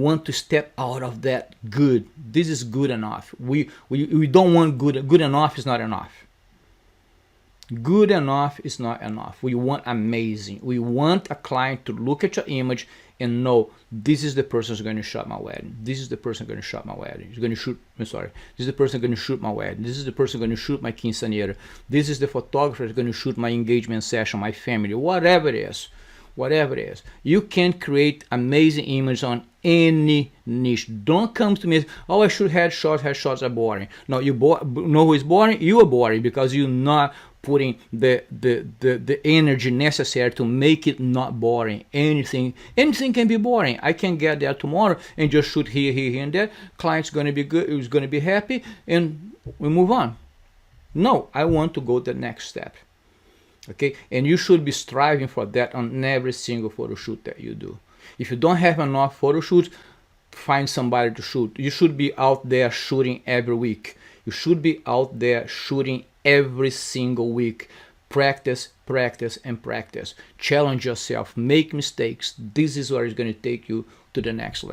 want to step out of that good. This is good enough. We don't want good. Good enough is not enough. Good enough is not enough. We want amazing. We want a client to look at your image and know this is the person who's going to shoot my wedding. This is the person going to shoot my wedding. He's going to shoot. I'm sorry. This is the person going to shoot my wedding. This is the person going to shoot my quinceañera. This is the photographer who's going to shoot my engagement session, my family, whatever it is. Whatever it is, you can create amazing images on any niche. Don't come to me, oh, I shoot headshots. Headshots are boring. No, you know who is boring? You are boring because you're not putting the energy necessary to make it not boring. Anything can be boring. I can get there tomorrow and just shoot here, and there. Client's going to be good. He's going to be happy, and we move on. No, I want to go to the next step. Okay, and you should be striving for that on every single photo shoot that you do. If you don't have enough photo shoots, find somebody to shoot. You should be out there shooting every week. You should be out there shooting every single week. Practice, practice, and practice. Challenge yourself. Make mistakes. This is what is going to take you to the next level.